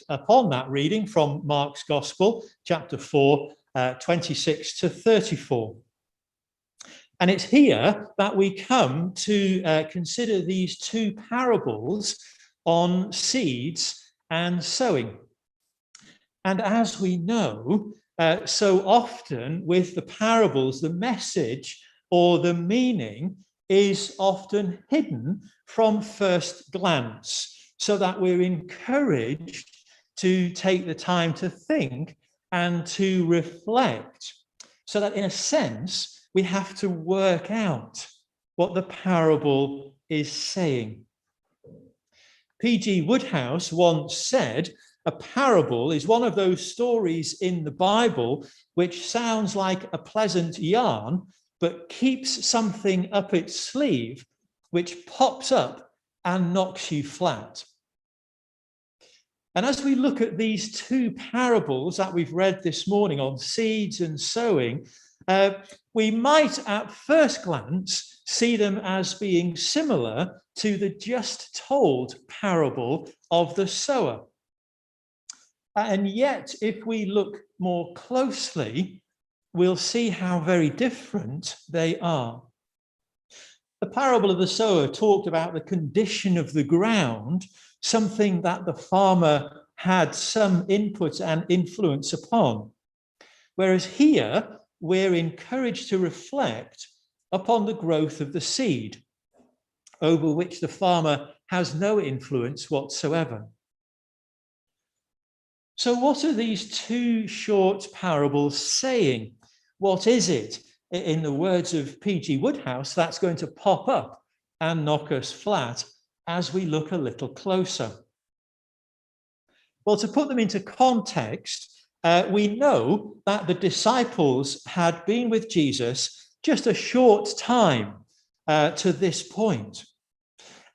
upon that reading from Mark's Gospel, chapter 4, 26 to 34. And it's here that we come to consider these two parables on seeds and sowing. And as we know, so often with the parables, the message or the meaning is often hidden from first glance, so that we're encouraged to take the time to think and to reflect, so that in a sense, we have to work out what the parable is saying. P.G. Woodhouse once said, a parable is one of those stories in the Bible which sounds like a pleasant yarn, but keeps something up its sleeve, which pops up and knocks you flat. And as we look at these two parables that we've read this morning on seeds and sowing, we might at first glance see them as being similar to the just told parable of the sower. And yet, if we look more closely, we'll see how very different they are. The parable of the sower talked about the condition of the ground, something that the farmer had some input and influence upon. Whereas here, we're encouraged to reflect upon the growth of the seed, over which the farmer has no influence whatsoever. So what are these two short parables saying? What is it, in the words of P.G. Woodhouse, that's going to pop up and knock us flat as we look a little closer? Well, to put them into context, we know that the disciples had been with Jesus just a short time to this point.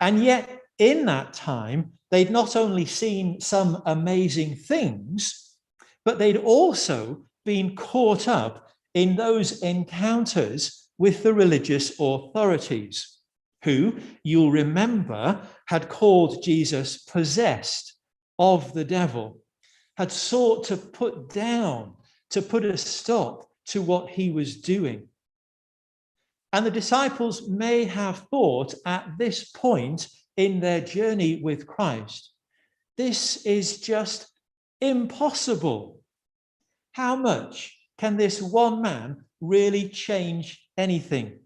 And yet, in that time, they'd not only seen some amazing things, but they'd also been caught up in those encounters with the religious authorities, who, you'll remember, had called Jesus possessed of the devil, had sought to put down, to put a stop to what he was doing. And the disciples may have thought at this point in their journey with Christ, this is just impossible. How much can this one man really change anything?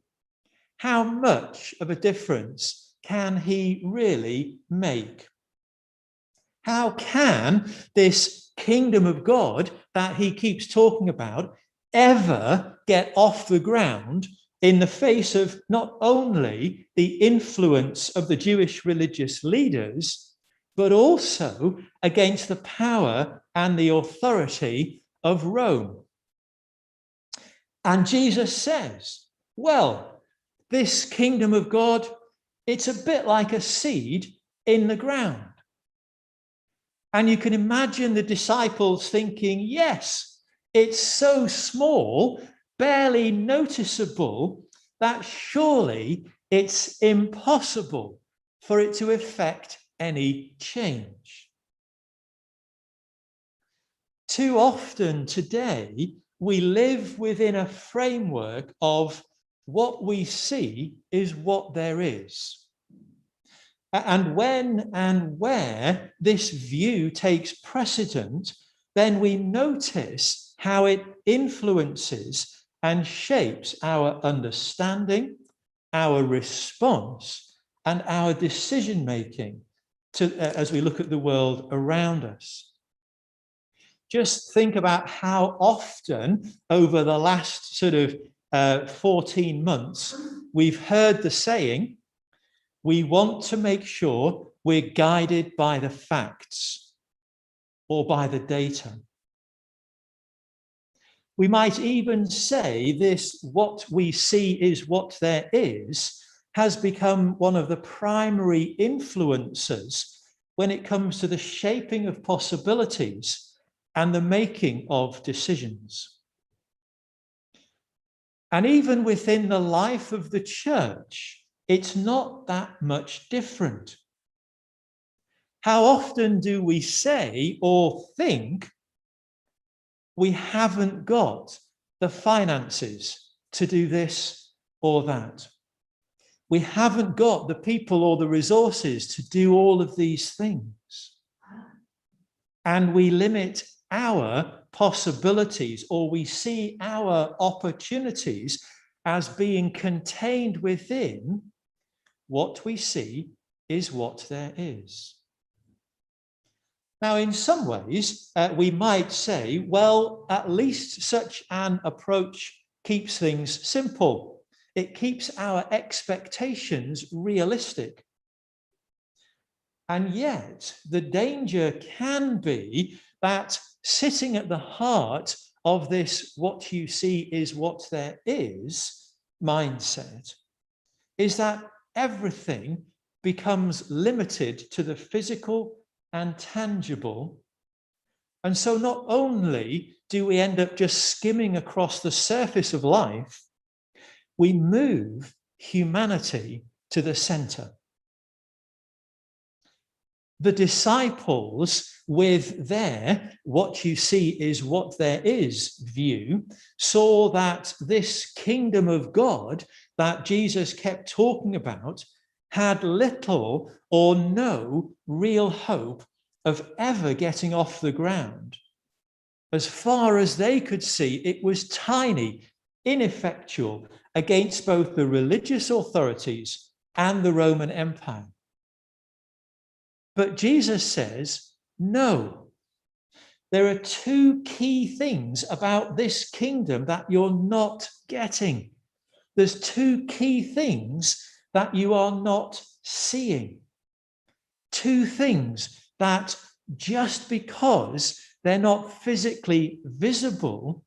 How much of a difference can he really make? How can this kingdom of God that he keeps talking about ever get off the ground in the face of not only the influence of the Jewish religious leaders, but also against the power and the authority of Rome? And Jesus says, well, this kingdom of God, it's a bit like a seed in the ground. And you can imagine the disciples thinking, yes, it's so small, barely noticeable, that surely it's impossible for it to affect any change. Too often today, we live within a framework of what we see is what there is. And when and where this view takes precedent, then we notice how it influences and shapes our understanding, our response, and our decision-making as we look at the world around us. Just think about how often over the last sort of 14 months, we've heard the saying, we want to make sure we're guided by the facts or by the data. We might even say this, what we see is what there is, has become one of the primary influences when it comes to the shaping of possibilities and the making of decisions. And even within the life of the church, it's not that much different. How often do we say or think we haven't got the finances to do this or that? We haven't got the people or the resources to do all of these things. And we limit our possibilities, or we see our opportunities as being contained within what we see is what there is. Now, in some ways, we might say, well, at least such an approach keeps things simple. It keeps our expectations realistic. And yet, the danger can be that sitting at the heart of this what you see is what there is mindset is that everything becomes limited to the physical and tangible. And so not only do we end up just skimming across the surface of life, we move humanity to the center. The disciples, with their what you see is what there is view, saw that this kingdom of God that Jesus kept talking about had little or no real hope of ever getting off the ground. As far as they could see, it was tiny, ineffectual against both the religious authorities and the Roman Empire. But Jesus says, no, there are two key things about this kingdom that you're not getting. There's two key things that you are not seeing. Two things that just because they're not physically visible,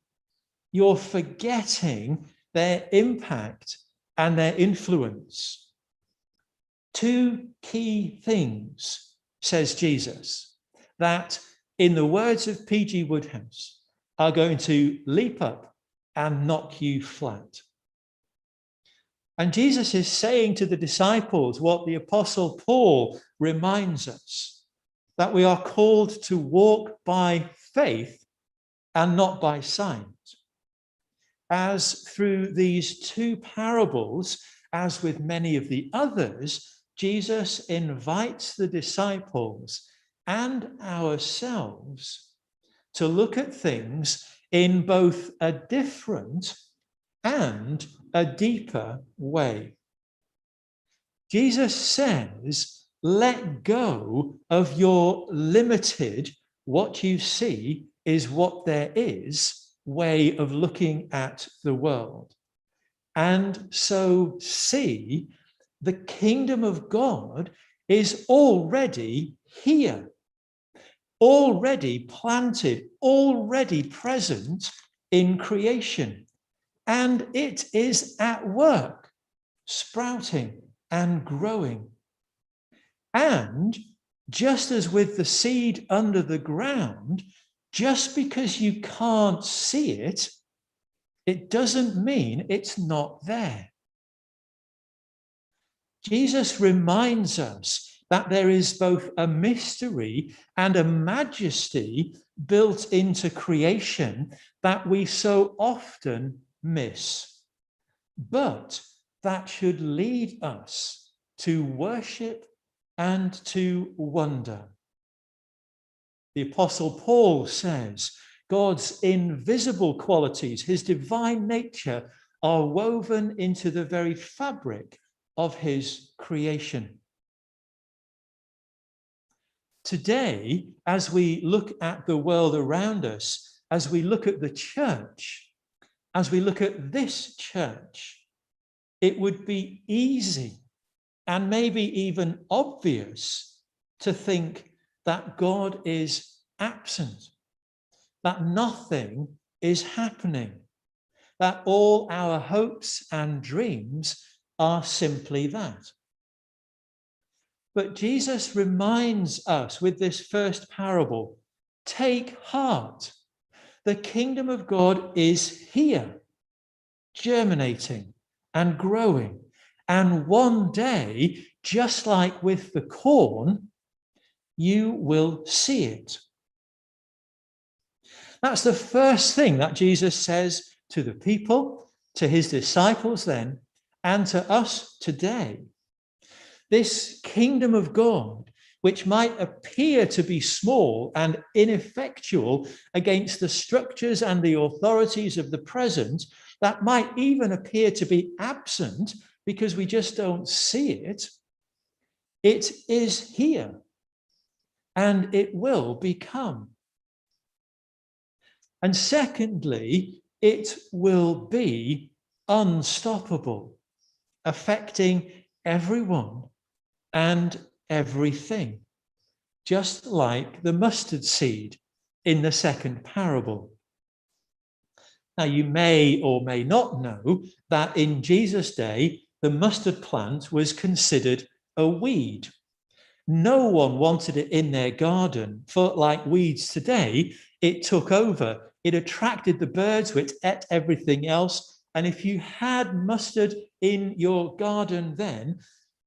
you're forgetting their impact and their influence. Two key things, says Jesus, that in the words of P.G. Woodhouse are going to leap up and knock you flat. And Jesus is saying to the disciples what the Apostle Paul reminds us, that we are called to walk by faith and not by sight. As through these two parables, as with many of the others, Jesus invites the disciples and ourselves to look at things in both a different and a deeper way. Jesus says, let go of your limited, what you see is what there is, way of looking at the world. And so see, the kingdom of God is already here, already planted, already present in creation. And it is at work, sprouting and growing. And just as with the seed under the ground, just because you can't see it, it doesn't mean it's not there. Jesus reminds us that there is both a mystery and a majesty built into creation that we so often miss, but that should lead us to worship and to wonder. The Apostle Paul says, God's invisible qualities, his divine nature, are woven into the very fabric of his creation. Today, as we look at the world around us, as we look at the church, as we look at this church, it would be easy and maybe even obvious to think that God is absent, that nothing is happening, that all our hopes and dreams are simply that. But Jesus reminds us with this first parable, take heart. The kingdom of God is here, germinating and growing. And one day, just like with the corn, you will see it. That's the first thing that Jesus says to the people, to his disciples then, and to us today. This kingdom of God, which might appear to be small and ineffectual against the structures and the authorities of the present, that might even appear to be absent because we just don't see it, it is here and it will become. And secondly, it will be unstoppable, affecting everyone and everything, just like the mustard seed in the second parable. Now, you may or may not know that in Jesus' day, the mustard plant was considered a weed. No one wanted it in their garden, for like weeds today, it took over. It attracted the birds, which ate everything else. And if you had mustard in your garden then,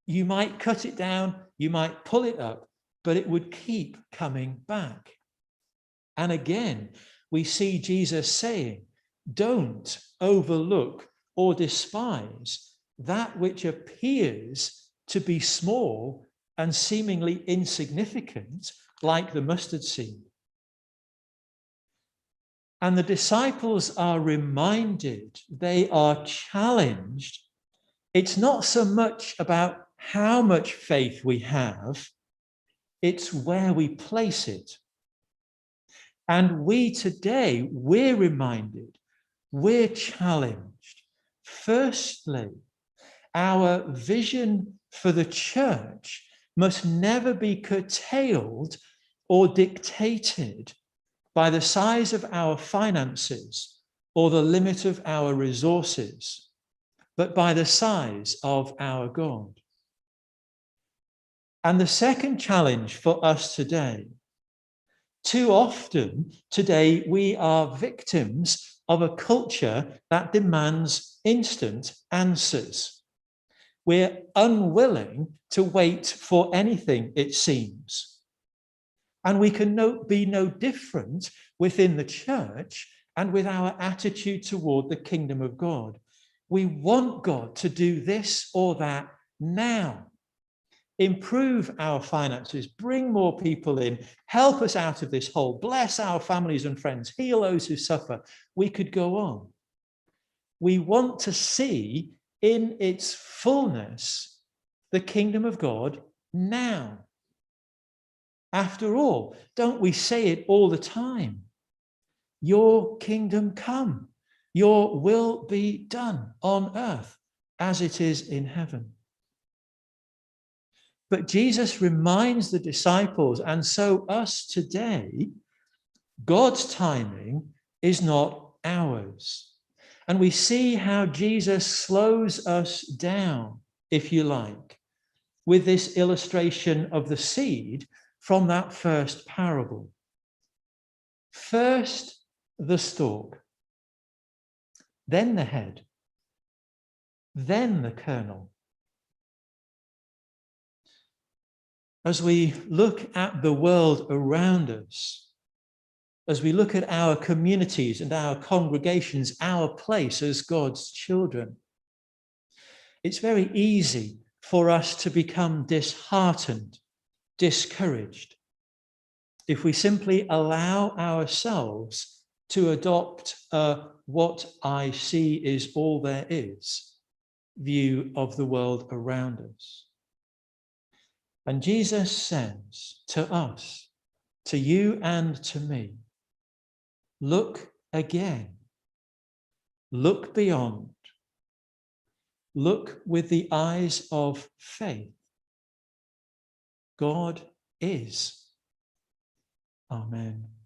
you might cut it down, you might pull it up, but it would keep coming back. And again, we see Jesus saying, don't overlook or despise that which appears to be small and seemingly insignificant, like the mustard seed. And the disciples are reminded, they are challenged. It's not so much about how much faith we have, it's where we place it. And we today, we're reminded, we're challenged. Firstly, our vision for the church must never be curtailed or dictated by the size of our finances or the limit of our resources, but by the size of our God. And the second challenge for us today, too often today we are victims of a culture that demands instant answers. We're unwilling to wait for anything, it seems. And we can be no different within the church and with our attitude toward the kingdom of God. We want God to do this or that now. Improve our finances, bring more people in, help us out of this hole, bless our families and friends, heal those who suffer. We could go on. We want to see in its fullness the kingdom of God now. After all, don't we say it all the time? Your kingdom come, your will be done on earth as it is in heaven. But Jesus reminds the disciples, and so us today, God's timing is not ours. And we see how Jesus slows us down, if you like, with this illustration of the seed from that first parable. First, the stalk, then the head, then the kernel. As we look at the world around us, as we look at our communities and our congregations, our place as God's children, it's very easy for us to become disheartened, discouraged, if we simply allow ourselves to adopt a what I see is all there is view of the world around us. And Jesus says to us, to you and to me, look again, look beyond, look with the eyes of faith. God is. Amen.